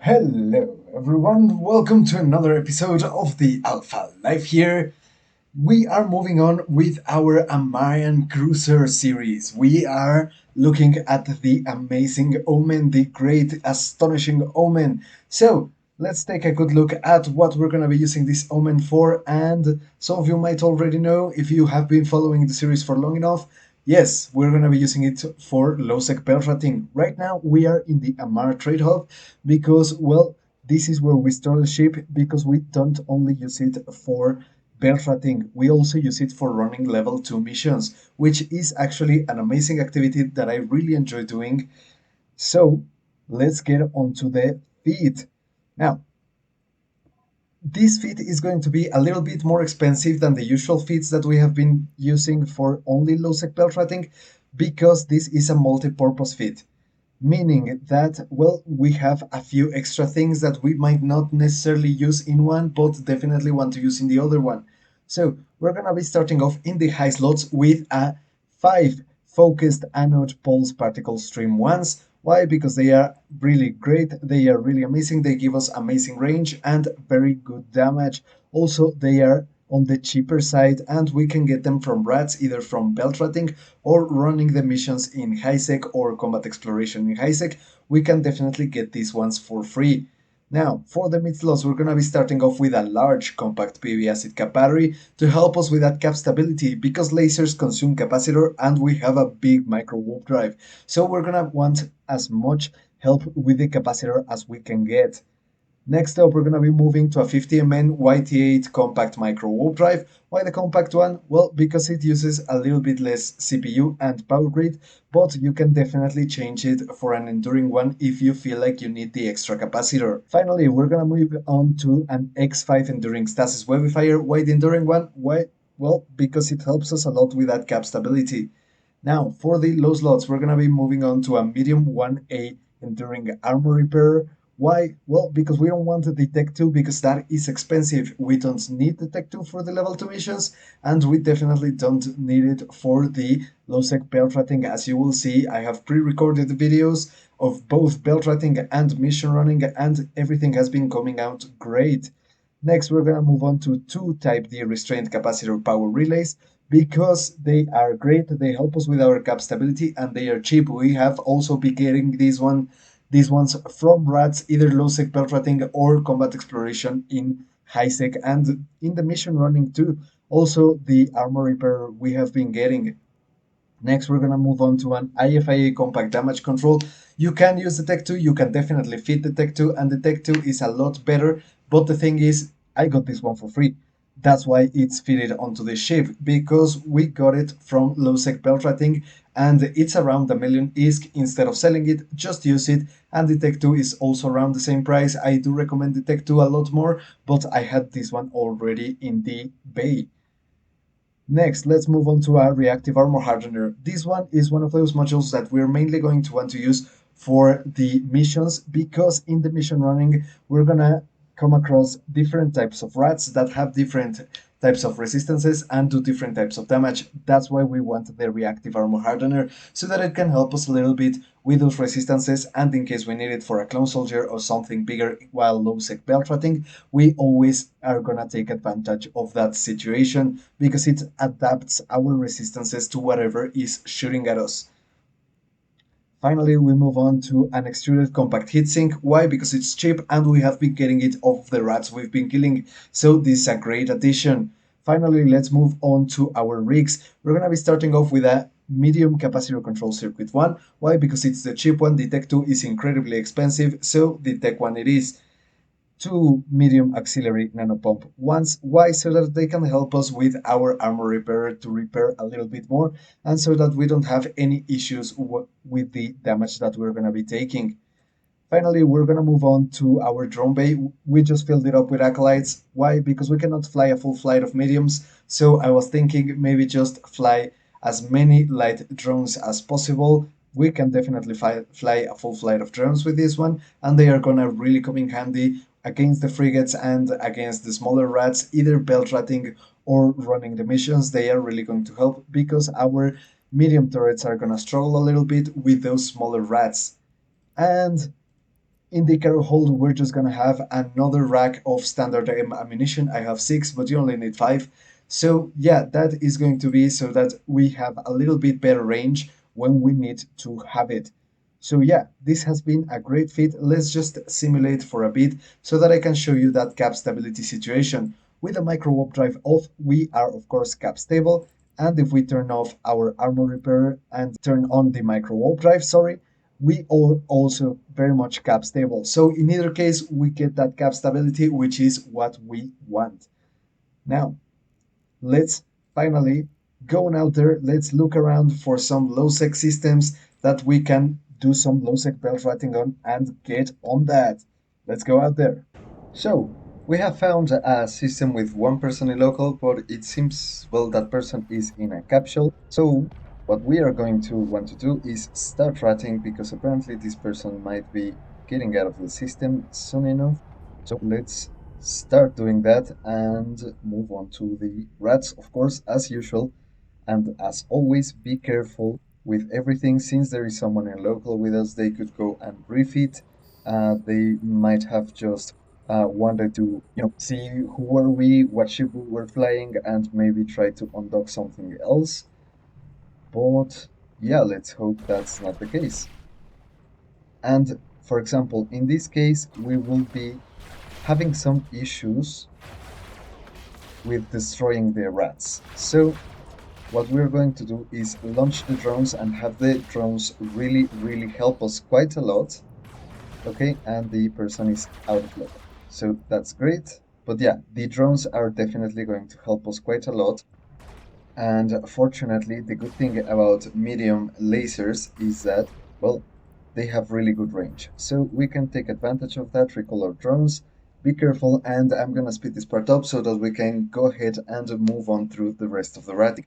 Hello everyone, welcome to another episode of the Alpha Life here. We are moving on with our Amarian Cruiser series. We are looking at the amazing Omen, the great, astonishing Omen. So, let's take a good look at what we're going to be using this Omen for. And some of you might already know, if you have been following the series for long enough, yes, we're going to be using it for Lowsec Beltratting. Right now, we are in the Amar Trade Hub because, well, this is where we store the ship because we don't only use it for Beltratting, we also use it for running level 2 missions, which is actually an amazing activity that I really enjoy doing. So let's get onto the feed. Now, this feed is going to be a little bit more expensive than the usual feeds that we have been using for only low-sec Beltratting because this is a multi-purpose feed. Meaning that, well, we have a few extra things that we might not necessarily use in one, but definitely want to use in the other one. So we're going to be starting off in the high slots with a 5 focused anode pulse particle stream ones. Why? Because they are really great, they are really amazing, they give us amazing range and very good damage. Also, they are on the cheaper side and we can get them from rats, either from Beltratting or running the missions in high-sec or combat exploration in high-sec. We can definitely get these ones for free. Now, for the mid-slots, we're going to be starting off with a large compact PV acid cap battery to help us with that cap stability because lasers consume capacitor and we have a big microwarpdrive. So we're going to want as much help with the capacitor as we can get. Next up, we're going to be moving to a 50mn YT8 compact micro warp drive. Why the compact one? Well, because it uses a little bit less CPU and power grid, but you can definitely change it for an enduring one if you feel like you need the extra capacitor. Finally, we're going to move on to an X5 enduring Stasis Webifier. Why the enduring one? Why? Well, because it helps us a lot with that cap stability. Now, for the low slots, we're going to be moving on to a medium 1A enduring armor repair. Why? Well, because we don't want the Tech 2 because that is expensive. We don't need the Tech 2 for the level 2 missions, and we definitely don't need it for the low-sec Beltratting. As you will see, I have pre-recorded videos of both Beltratting and mission running, and everything has been coming out great. Next, we're going to move on to two Type D Restrained Capacitor Power Relays because they are great, they help us with our cap stability, and they are cheap. We have also been getting these ones from rats, either low-sec Beltratting or combat exploration in high-sec and in the mission running too. Also, the armor repair we have been getting. Next, we're going to move on to an IFFA compact damage control. You can use the Tech 2, you can definitely fit the Tech 2, and the Tech 2 is a lot better, but the thing is, I got this one for free. That's why it's fitted onto the ship, because we got it from Lowsec Beltratting, and it's around a million ISK. Instead of selling it, just use it, and the Tech 2 is also around the same price. I do recommend the Tech 2 a lot more, but I had this one already in the bay. Next, let's move on to our reactive armor hardener. This one is one of those modules that we're mainly going to want to use for the missions because in the mission running, we're gonna come across different types of rats that have different types of resistances and do different types of damage. That's why we want the reactive armor hardener, so that it can help us a little bit with those resistances, and in case we need it for a clone soldier or something bigger while low sec Beltratting, we always are gonna take advantage of that situation because it adapts our resistances to whatever is shooting at us. Finally, we move on to an extruded compact heatsink. Why? Because it's cheap and we have been getting it off the rats we've been killing, so this is a great addition. Finally, let's move on to our rigs. We're going to be starting off with a medium capacitor control circuit 1. Why? Because it's the cheap one. The Tech 2 is incredibly expensive, so the Tech 1 it is. Two medium auxiliary nanopump ones. Why? So that they can help us with our armor repair to repair a little bit more, and so that we don't have any issues with the damage that we're going to be taking. Finally, we're going to move on to our drone bay. We just filled it up with acolytes. Why? Because we cannot fly a full flight of mediums, so I was thinking maybe just fly as many light drones as possible. We can definitely fly a full flight of drones with this one, and they are gonna really come in handy against the frigates and against the smaller rats, either Beltratting or running the missions. They are really going to help because our medium turrets are gonna struggle a little bit with those smaller rats. And In the carry hold, we're just gonna have another rack of standard M ammunition. I have 6, but you only need 5. So yeah, that is going to be so that we have a little bit better range when we need to have it. So yeah, this has been a great fit. Let's just simulate for a bit so that I can show you that cap stability situation. With the micro warp drive off, we are of course cap stable. And if we turn off our armor repair and turn on the micro warp drive, sorry, we are also very much cap stable. So in either case, we get that cap stability, which is what we want. Now, let's finally go out there. Let's look around for some Lowsec systems that we can do some Lowsec Beltratting on and get on that. Let's go out there. So, we have found a system with one person in local, but it seems, well, that person is in a capsule. So, what we are going to want to do is start ratting because apparently this person might be getting out of the system soon enough. So, let's start doing that and move on to the rats, of course, as usual. And as always, be careful with everything. Since there is someone in local with us, they could go and refit. They might have just wanted to, see who were we, what ship we were flying, and maybe try to undock something else. But yeah, let's hope that's not the case. And for example, in this case, we will be having some issues with destroying the rats. So what we're going to do is launch the drones and have the drones really help us quite a lot. Okay, and the person is out of level. So that's great. But yeah, the drones are definitely going to help us quite a lot. And fortunately, the good thing about medium lasers is that, well, they have really good range. So we can take advantage of that, recall our drones. Be careful, and I'm gonna speed this part up so that we can go ahead and move on through the rest of the rat.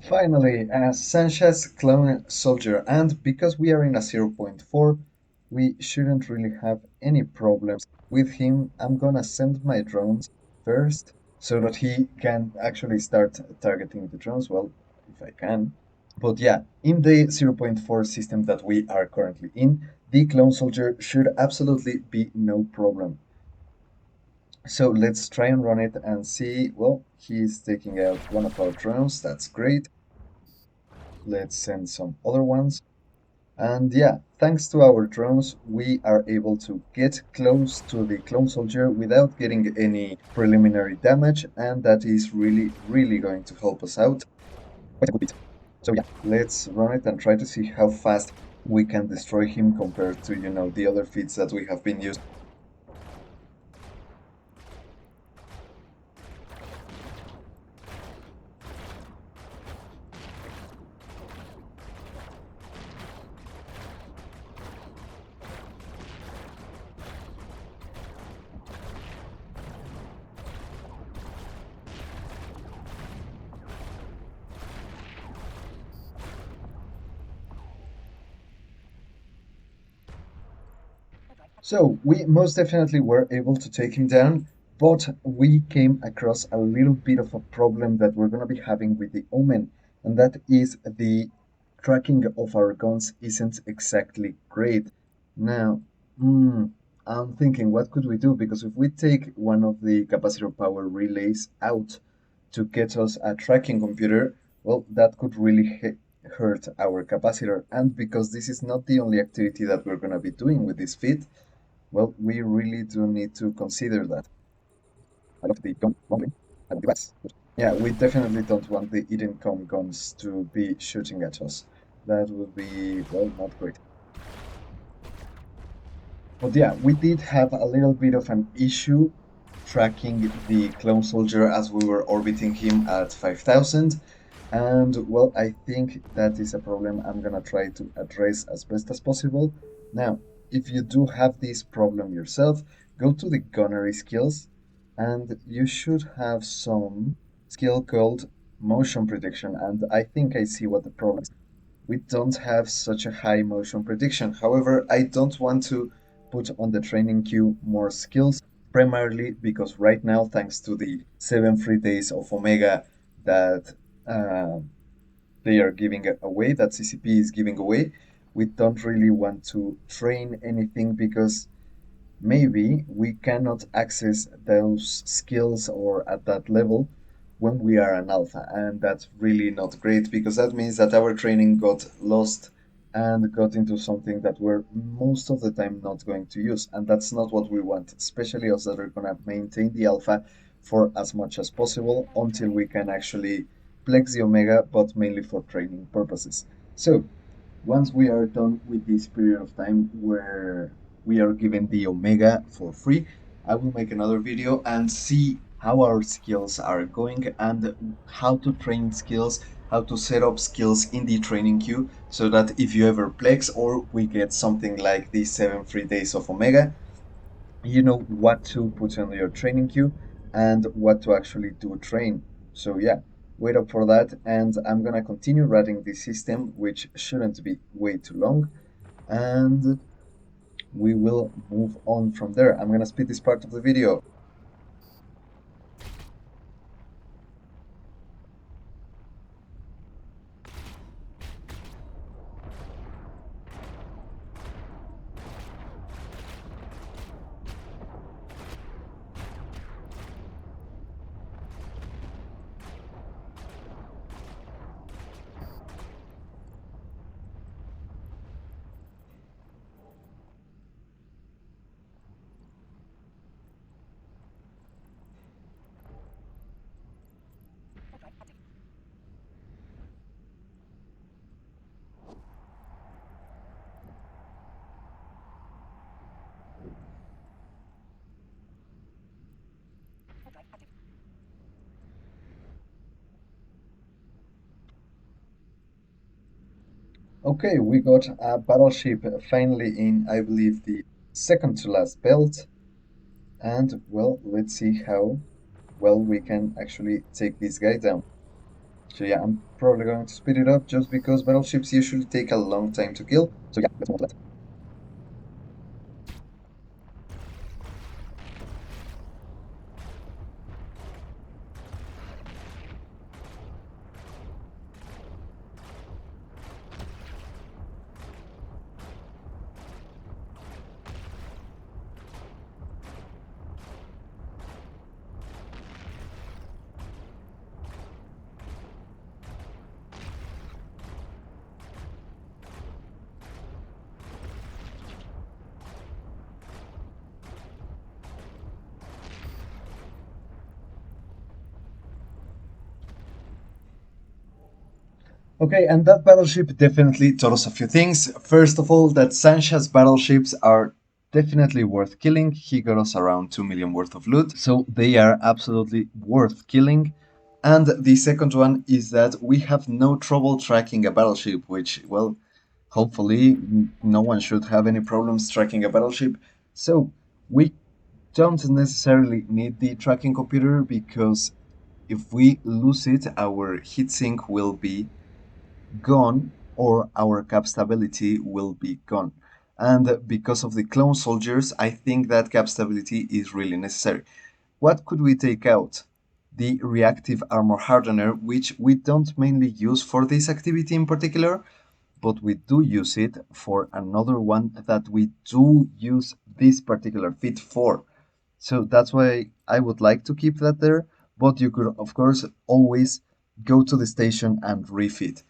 Finally, a Sanchez clone soldier, and because we are in a zero point 0.4, we shouldn't really have any problems with him. I'm gonna send my drones first so that he can actually start targeting the drones, well, if I can. But yeah, in the zero point 0.4 system that we are currently in, the clone soldier should absolutely be no problem. So let's try and run it and see. Well, he's taking out one of our drones. That's great. Let's send some other ones. And yeah, thanks to our drones, we are able to get close to the clone soldier without getting any preliminary damage, and that is really going to help us out quite a good bit. So yeah, let's run it and try to see how fast we can destroy him compared to, the other feats that we have been using. So we most definitely were able to take him down, but we came across a little bit of a problem that we're going to be having with the Omen, and that is the tracking of our guns isn't exactly great. Now, I'm thinking, what could we do? Because if we take one of the capacitor power relays out to get us a tracking computer, well, that could really hurt our capacitor. And because this is not the only activity that we're going to be doing with this feat, well, we really do need to consider that. I love the gun bombing and the device. Yeah, we definitely don't want the Eden Com guns to be shooting at us. That would be, well, not great. But yeah, we did have a little bit of an issue tracking the clone soldier as we were orbiting him at 5,000. And well, I think that is a problem I'm gonna try to address as best as possible. Now, if you do have this problem yourself, go to the gunnery skills and you should have some skill called motion prediction. And I think I see what the problem is. We don't have such a high motion prediction. However, I don't want to put on the training queue more skills, primarily because right now, thanks to the 7 free days of Omega that uh, they are giving away, that CCP is giving away, we don't really want to train anything because maybe we cannot access those skills or at that level when we are an alpha, and that's really not great because that means that our training got lost and got into something that we're most of the time not going to use, and that's not what we want, especially us that are going to maintain the alpha for as much as possible until we can actually flex the omega, but mainly for training purposes. So once we are done with this period of time where we are given the Omega for free, I will make another video and see how our skills are going and how to train skills, how to set up skills in the training queue so that if you ever plex or we get something like these 7 free days of Omega, you know what to put on your training queue and what to actually do train. So yeah, wait up for that, and I'm gonna continue writing this system, which shouldn't be way too long, and we will move on from there. I'm gonna speed this part of the video. Okay, we got a battleship finally in, I believe, the second to last belt, and well, let's see how well we can actually take this guy down. So yeah, I'm probably going to speed it up just because battleships usually take a long time to kill. So yeah, let's move on to that. Okay, and that battleship definitely taught us a few things. First of all, that Sancha's battleships are definitely worth killing. He got us around 2 million worth of loot, so they are absolutely worth killing. And the second one is that we have no trouble tracking a battleship, which, well, hopefully no one should have any problems tracking a battleship. So we don't necessarily need the tracking computer because if we lose it, our heatsink will be gone or our cap stability will be gone. And because of the clone soldiers, I think that cap stability is really necessary. What could we take out? The reactive armor hardener, which we don't mainly use for this activity in particular, but we do use it for another one that we do use this particular fit for. So that's why I would like to keep that there, but you could, of course, always go to the station and refit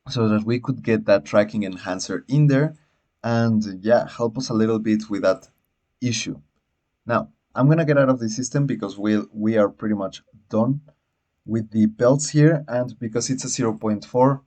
so that we could get that tracking enhancer in there and yeah, help us a little bit with that issue. Now, I'm gonna get out of the system because we are pretty much done with the belts here, and because it's a 0.4,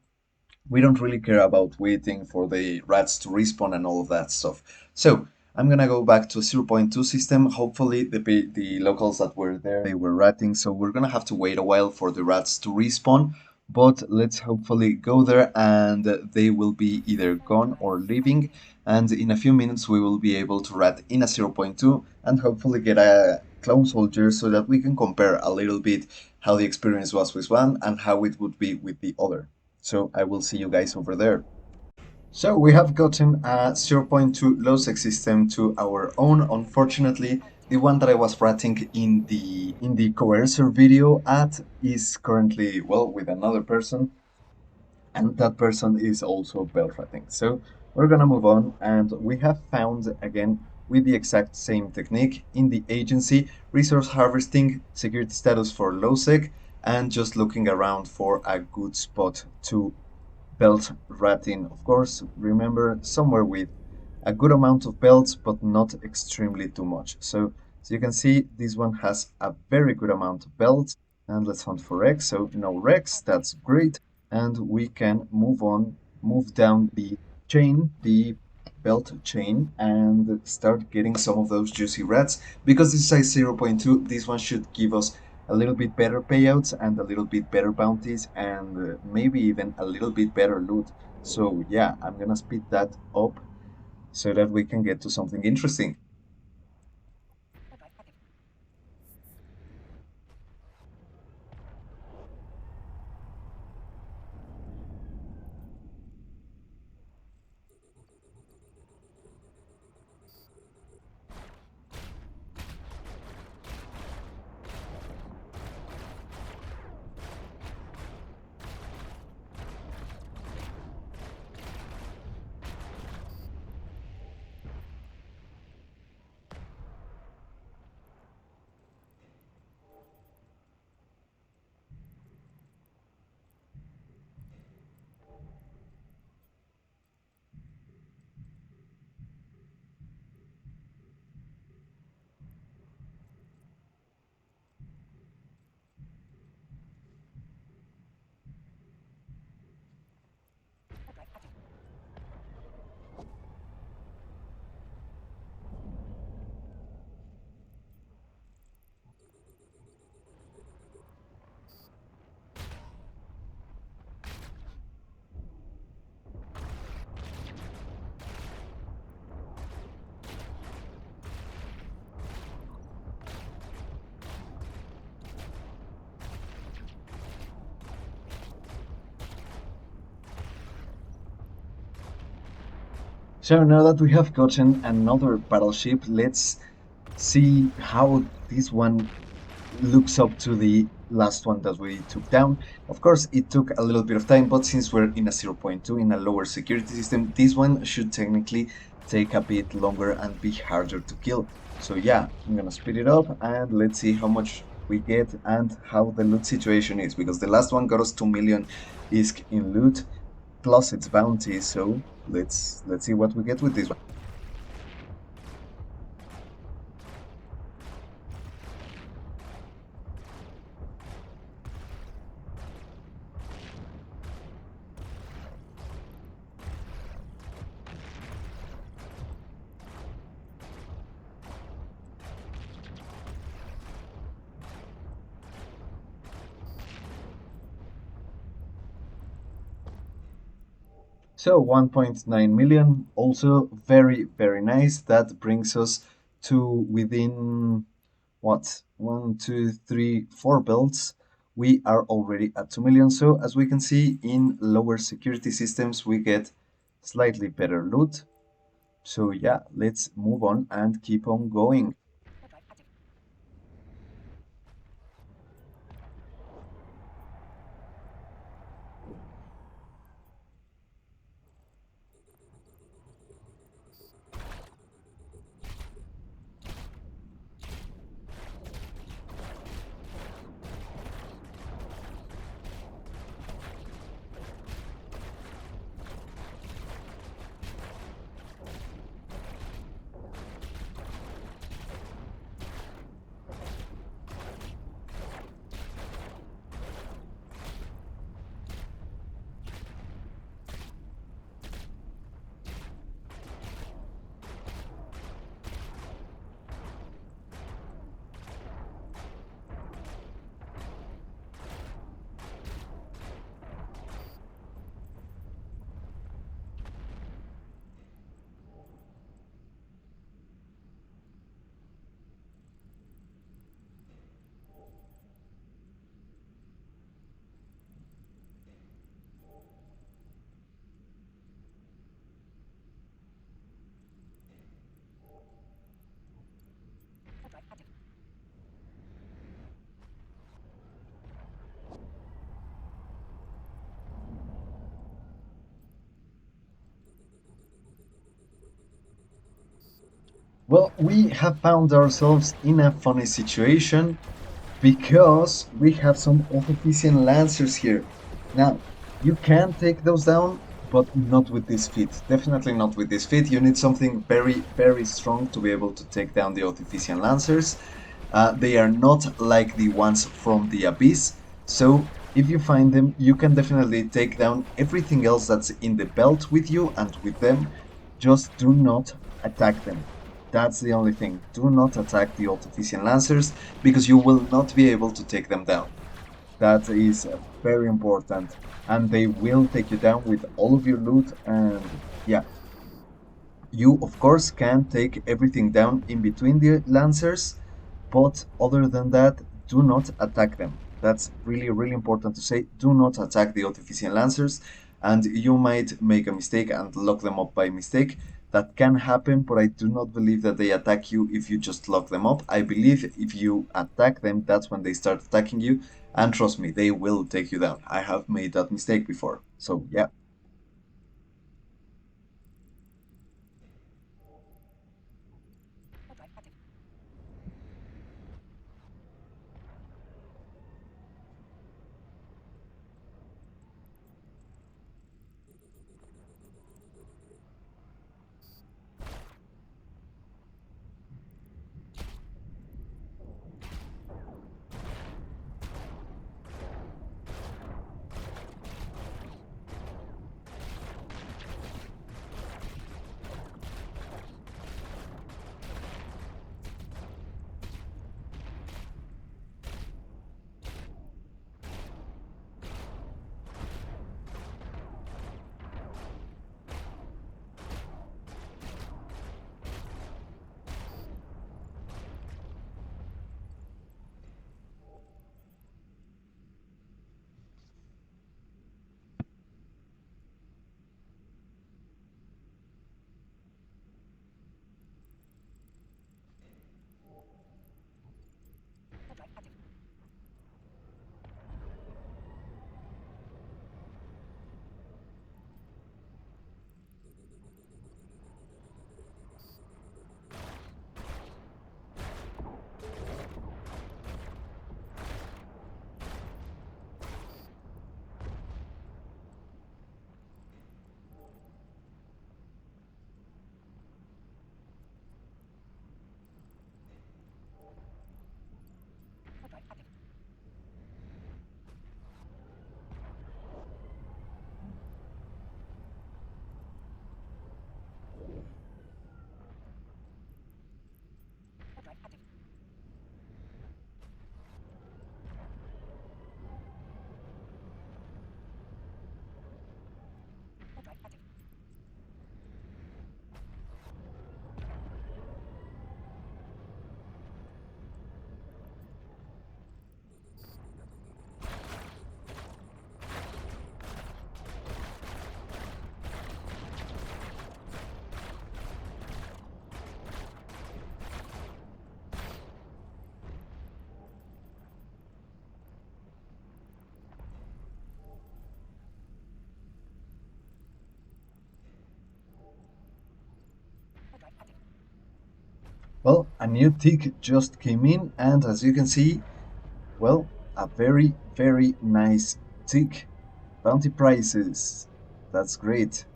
we don't really care about waiting for the rats to respawn and all of that stuff. So I'm gonna go back to a 0.2 system. Hopefully the locals that were there, they were ratting, so we're gonna have to wait a while for the rats to respawn. But let's hopefully go there and they will be either gone or leaving. And in a few minutes we will be able to rat in a 0.2 and hopefully get a clone soldier so that we can compare a little bit how the experience was with one and how it would be with the other. So I will see you guys over there. So we have gotten a 0.2 Lowsec system to our own. Unfortunately, the one that I was writing in the coercer video at is currently, well, with another person, and that person is also Beltratting. So we're gonna move on, and we have found again with the exact same technique in the agency, resource harvesting, security status for Lowsec, and just looking around for a good spot to belt ratting. Of course, remember somewhere with a good amount of belts, but not extremely too much. So you can see this one has a very good amount of belts. And let's hunt for Rex. So no Rex, that's great. And we can move down the chain, the belt chain, and start getting some of those juicy rats. Because this is size 0.2, this one should give us a little bit better payouts and a little bit better bounties and maybe even a little bit better loot. So yeah, I'm gonna speed that up so that we can get to something interesting. So now that we have gotten another battleship, let's see how this one looks up to the last one that we took down. Of course, it took a little bit of time, but since we're in a 0.2 in a lower security system, this one should technically take a bit longer and be harder to kill. So yeah, I'm gonna speed it up and let's see how much we get and how the loot situation is, because the last one got us 2 million ISK in loot plus its bounty. So let's see what we get with this one. So 1.9 million, also very, very nice. That brings us to within what? 1, 2, 3, 4 builds. We are already at 2 million. So as we can see in lower security systems, we get slightly better loot. So yeah, let's move on and keep on going. Well, we have found ourselves in a funny situation because we have some Offician Lancers here. Now, you can take those down, but not with this feat. Definitely not with this feat. You need something very, very strong to be able to take down the Offician Lancers. They are not like the ones from the Abyss, so if you find them, you can definitely take down everything else that's in the belt with you and with them. Just do not attack them. That's the only thing. Do not attack the Artificial Lancers because you will not be able to take them down. That is very important. And they will take you down with all of your loot. And yeah, you of course can take everything down in between the Lancers, but other than that, do not attack them. That's really, really important to say. Do not attack the Artificial Lancers, and you might make a mistake and lock them up by mistake. That can happen, but I do not believe that they attack you if you just lock them up. I believe if you attack them, that's when they start attacking you, and trust me, they will take you down. I have made that mistake before. So, yeah. Well, a new tick just came in, and as you can see, well, a very, very nice tick. Bounty prices. That's great.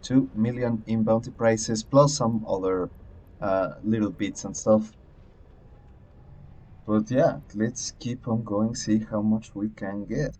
2 million in bounty prices plus some other little bits and stuff. But yeah, let's keep on going, see how much we can get.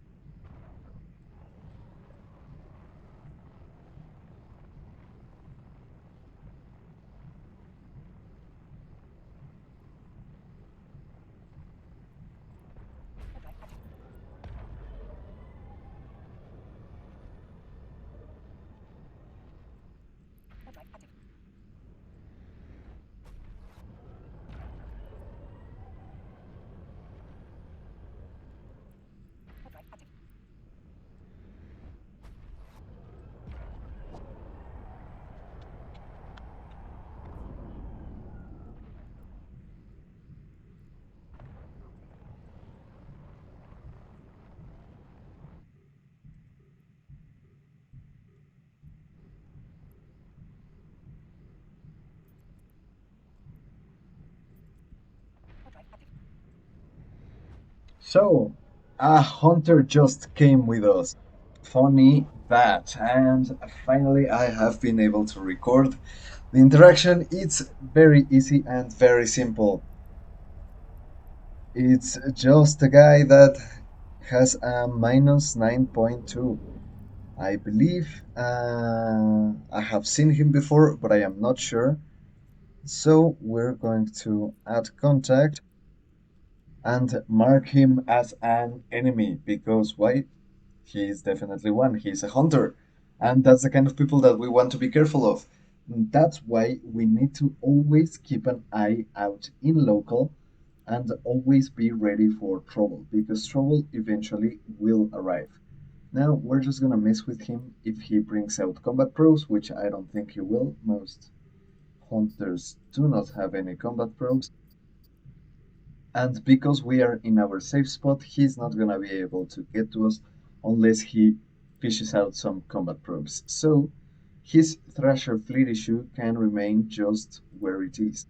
So, a hunter just came with us. Funny that. And finally, I have been able to record the interaction. It's very easy and very simple. It's just a guy that has a minus 9.2. I believe I have seen him before, but I am not sure. So we're going to add contact and mark him as an enemy because why? He is definitely one. He's a hunter. And that's the kind of people that we want to be careful of. And that's why we need to always keep an eye out in local and always be ready for trouble because trouble eventually will arrive. Now we're just gonna mess with him if he brings out combat pros, which I don't think he will. Most hunters do not have any combat pros. And because we are in our safe spot, he's not gonna be able to get to us unless he fishes out some combat probes. So his Thrasher fleet issue can remain just where it is.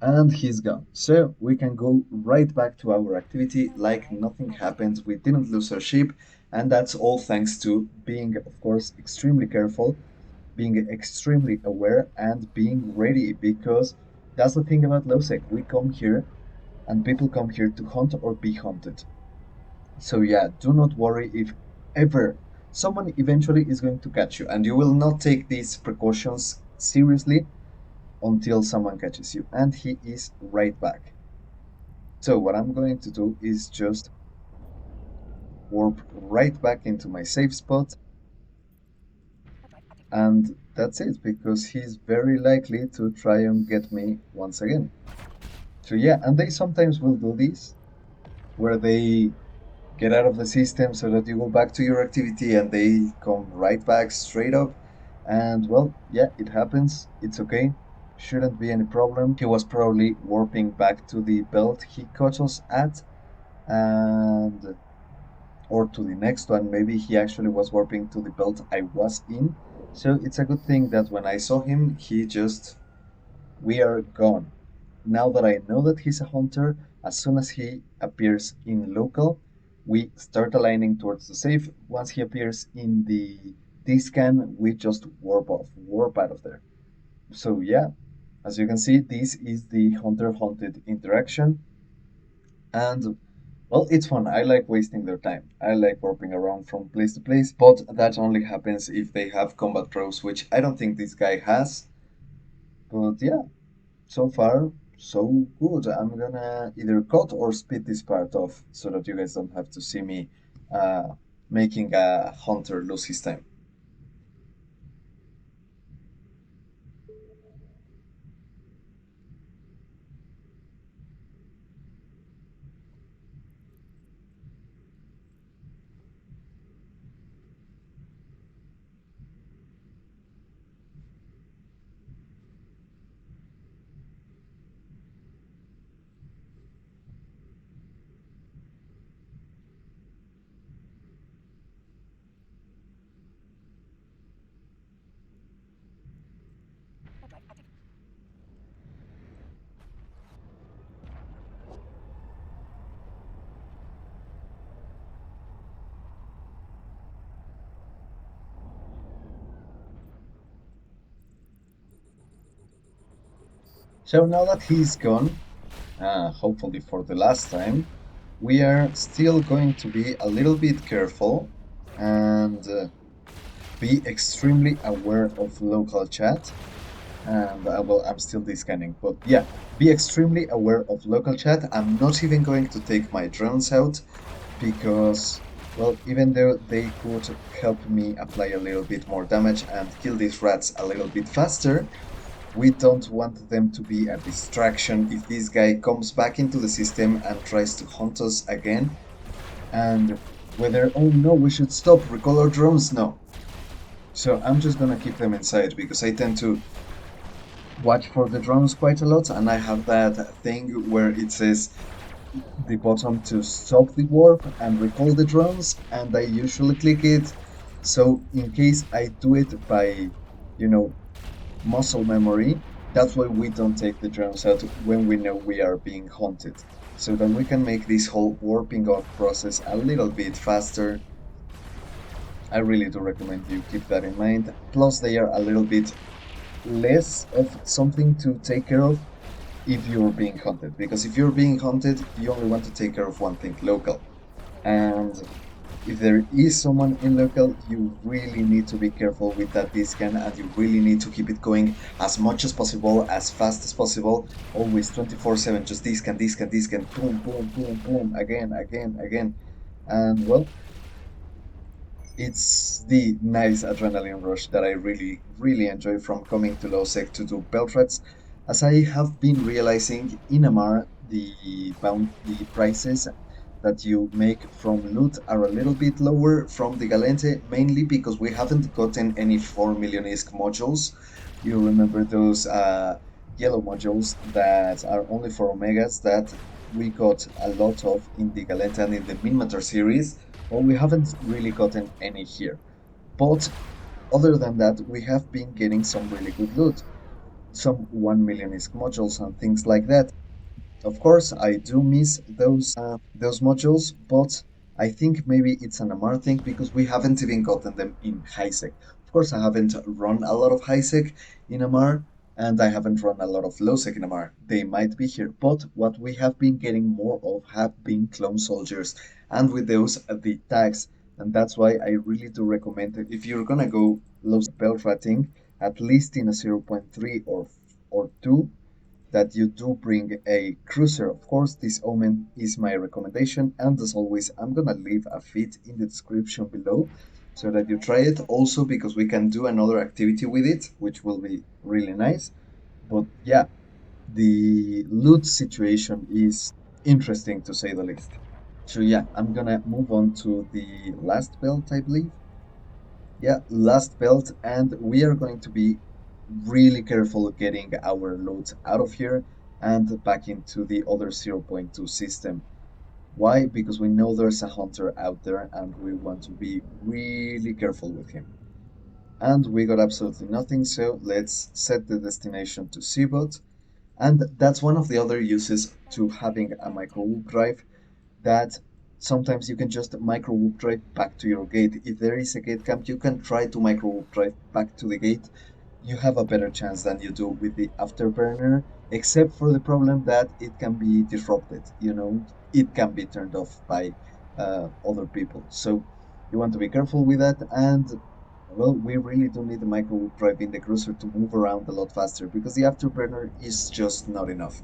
And he's gone. So we can go right back to our activity like nothing happened. We didn't lose our ship, and that's all thanks to being, of course, extremely careful, being extremely aware, and being ready because that's the thing about Lowsec. We come here and people come here to hunt or be hunted. So yeah, do not worry if ever someone eventually is going to catch you, and you will not take these precautions seriously until someone catches you, and he is right back. So what I'm going to do is just warp right back into my safe spot, and that's it, because he's very likely to try and get me once again. So yeah, and they sometimes will do this, where they get out of the system so that you go back to your activity and they come right back straight up. And well, yeah, it happens. It's okay. Shouldn't be any problem. He was probably warping back to the belt he caught us at, and or to the next one. Maybe he actually was warping to the belt I was in. So it's a good thing that when I saw him, he just we are gone. Now that I know that he's a hunter, as soon as he appears in local, we start aligning towards the safe. Once he appears in the D-scan, we just warp out of there. So yeah, as you can see, this is the hunter-hunted interaction. And well, it's fun. I like wasting their time. I like warping around from place to place, but that only happens if they have combat pros, which I don't think this guy has. But yeah, so far, so good. I'm gonna either cut or split this part off so that you guys don't have to see me uh, making a hunter lose his time. So now that he's gone, hopefully for the last time, we are still going to be a little bit careful and be extremely aware of local chat. And well, I'm still descanning, but yeah, be extremely aware of local chat. I'm not even going to take my drones out because, well, even though they could help me apply a little bit more damage and kill these rats a little bit faster, we don't want them to be a distraction if this guy comes back into the system and tries to hunt us again. And whether, oh no, we should stop, recall our drones, no. So I'm just gonna keep them inside because I tend to watch for the drones quite a lot, and I have that thing where it says the button to stop the warp and recall the drones, and I usually click it. So in case I do it by, you know, muscle memory, that's why we don't take the drones out when we know we are being haunted. So that we can make this whole warping off process a little bit faster. I really do recommend you keep that in mind. Plus, they are a little bit less of something to take care of if you're being hunted. Because if you're being hunted, you only want to take care of one thing, local. And if there is someone in local, you really need to be careful with that discan and you really need to keep it going as much as possible, as fast as possible, always 24/7, just discan, discan, discan, boom, boom, boom, boom, again, again, again. And well, it's the nice adrenaline rush that I really, really enjoy from coming to Lowsec to do Beltrats. As I have been realizing in MR, the prices that you make from loot are a little bit lower from the Galente, mainly because we haven't gotten any 4 million ISK modules. You remember those yellow modules that are only for Omegas that we got a lot of in the Galente and in the Minmator series. Well, we haven't really gotten any here. But other than that, we have been getting some really good loot. Some 1 million ISK modules and things like that. Of course, I do miss those modules, but I think maybe it's an MR thing because we haven't even gotten them in HiSec. Of course, I haven't run a lot of HiSec in MR, and I haven't run a lot of Lowsec in MR. They might be here, but what we have been getting more of have been clone soldiers, and with those the tags, and that's why I really do recommend it. If you're gonna go Lowsec Beltratting, at least in a 0.3 or 2 that you do bring a cruiser. Of course, this Omen is my recommendation, and as always, I'm gonna leave a feed in the description below so that you try it. Also, because we can do another activity with it, which will be really nice. But yeah, the loot situation is interesting to say the least. So yeah, I'm gonna move on to the last belt, I believe. Yeah, last belt, and we are going to be really careful getting our loads out of here and back into the other zero point 0.2 system. Why? Because we know there's a hunter out there and we want to be really careful with him. And we got absolutely nothing, so let's set the destination to Seabot. And that's one of the other uses to having a microwarpdrive, that sometimes you can just microwarpdrive back to your gate. If there is a gate camp, you can try to microwarpdrive back to the gate. You have a better chance than you do with the afterburner, except for the problem that it can be disrupted. It can be turned off by other people. So you want to be careful with that. And well, we really do need the microwarpdrive in the cruiser to move around a lot faster because the afterburner is just not enough.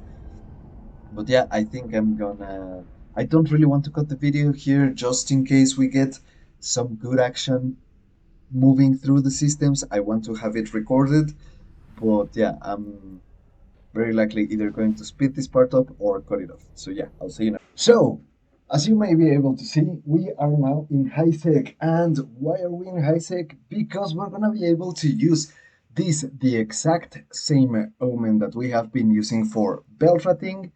But yeah, I think I don't really want to cut the video here just in case we get some good action moving through the systems. I want to have it recorded, but yeah, I'm very likely either going to speed this part up or cut it off. So yeah, I'll see you now. So, as you may be able to see, we are now in HiSec. And why are we in HiSec? Because we're gonna be able to use the exact same Omen that we have been using for Beltratting,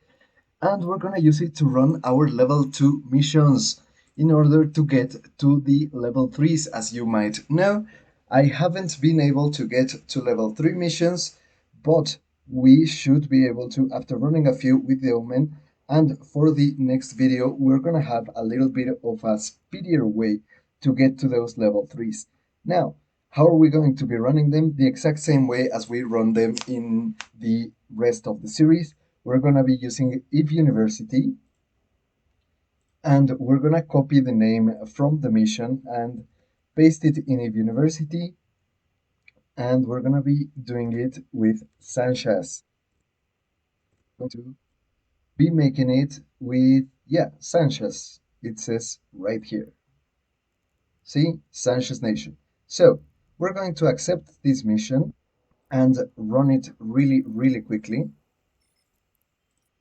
and we're gonna use it to run our level 2 missions in order to get to the level 3s. As you might know, I haven't been able to get to level 3 missions, but we should be able to after running a few with the Omen. And for the next video, we're gonna have a little bit of a speedier way to get to those level 3s. Now, How are we going to be running them? The exact same way as we run them in the rest of the series. We're going to be using if university, and we're going to copy the name from the mission and paste it in if university, and we're going to be doing it with Sanchez. Going to be making it with, yeah, Sanchez. It says right here. See, Sanchez Nation. So we're going to accept this mission and run it really quickly.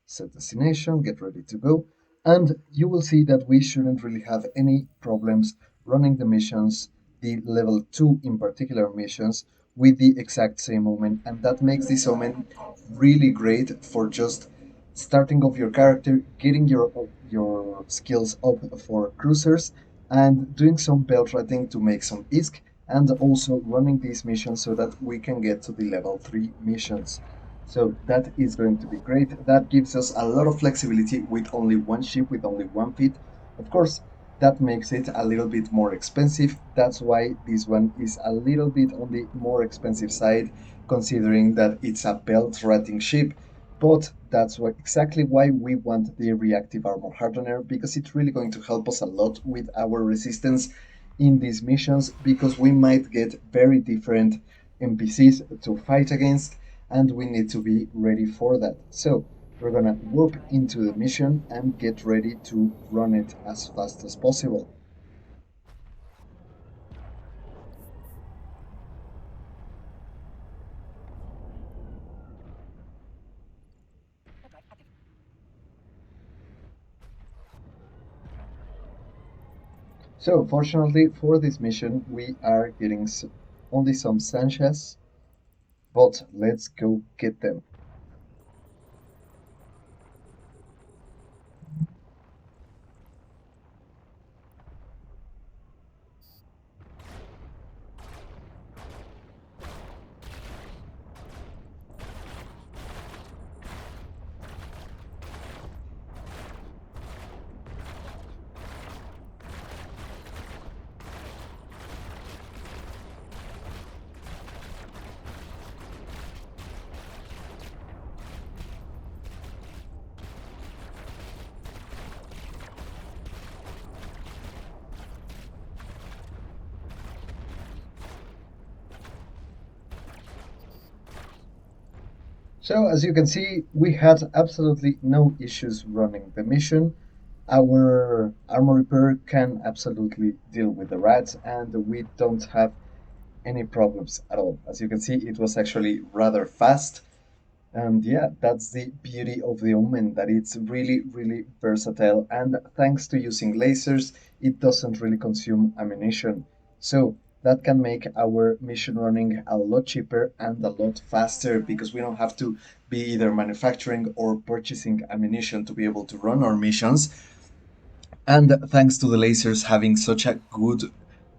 Set destination, get ready to go, and you will see that we shouldn't really have any problems running the missions, the level 2 in particular missions, with the exact same Omen, and that makes this Omen really great for just starting off your character, getting your skills up for cruisers, and doing some Beltratting to make some ISK, and also running these missions so that we can get to the level 3 missions. So that is going to be great. That gives us a lot of flexibility with only one ship, with only one feat. Of course, that makes it a little bit more expensive. That's why this one is a little bit on the more expensive side, considering that it's a belt rating ship. But that's exactly why we want the reactive armor hardener, because it's really going to help us a lot with our resistance in these missions, because we might get very different NPCs to fight against, and we need to be ready for that. So we're gonna warp into the mission and get ready to run it as fast as possible. So fortunately for this mission, we are getting only some Sanchez, but let's go get them. So as you can see, we had absolutely no issues running the mission. Our armor repair can absolutely deal with the rats, and we don't have any problems at all. As you can see, it was actually rather fast. And yeah, that's the beauty of the Omen, that it's really versatile. And thanks to using lasers, it doesn't really consume ammunition. So that can make our mission running a lot cheaper and a lot faster, because we don't have to be either manufacturing or purchasing ammunition to be able to run our missions. And thanks to the lasers having such a good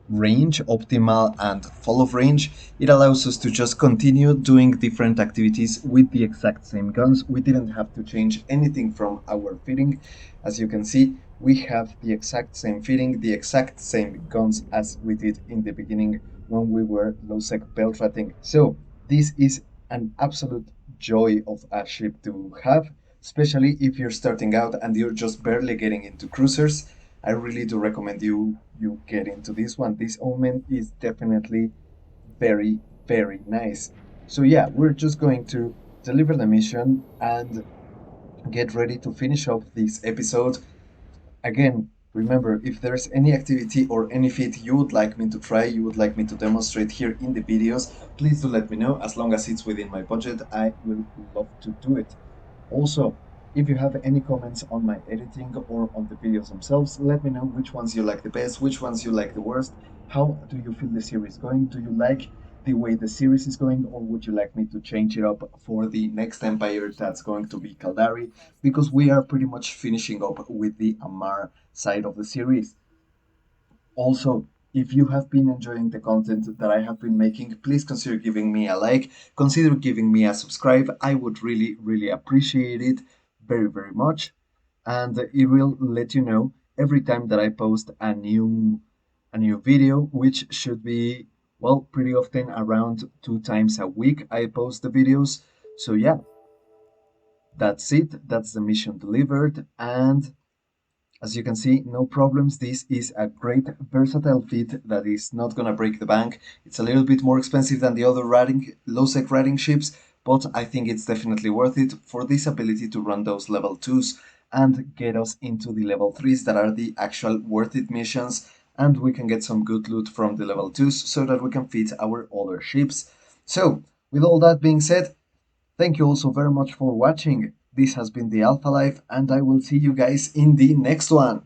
range, optimal and full of range, it allows us to just continue doing different activities with the exact same guns. We didn't have to change anything from our fitting. As you can see, we have the exact same fitting, the exact same guns as we did in the beginning when we were Lowsec Beltratting. So this is an absolute joy of a ship to have, especially if you're starting out and you're just barely getting into cruisers. I really do recommend you get into this one. This Omen is definitely very nice. So yeah, we're just going to deliver the mission and get ready to finish off this episode. Again, remember, if there's any activity or any feat you would like me to try, you would like me to demonstrate here in the videos, please do let me know. As long as it's within my budget, I will love to do it. Also, if you have any comments on my editing or on the videos themselves, let me know which ones you like the best, which ones you like the worst. How do you feel the series going? Do you like the way the series is going, or would you like me to change it up for the next empire that's going to be Caldari? Because we are pretty much finishing up with the Amar side of the series. Also, if you have been enjoying the content that I have been making, please consider giving me a like, consider giving me a subscribe. I would really appreciate it very much. And it will let you know every time that I post a new video, which should be well, pretty often around 2 times a week I post the videos. So yeah, that's it. That's the mission delivered. And as you can see, no problems. This is a great versatile fit that is not gonna break the bank. It's a little bit more expensive than the other Lowsec rating ships, but I think it's definitely worth it for this ability to run those level 2s and get us into the level 3s that are the actual worth it missions, and we can get some good loot from the level 2s so that we can fit our other ships. So, with all that being said, thank you also very much for watching. This has been the Alpha Life, and I will see you guys in the next one.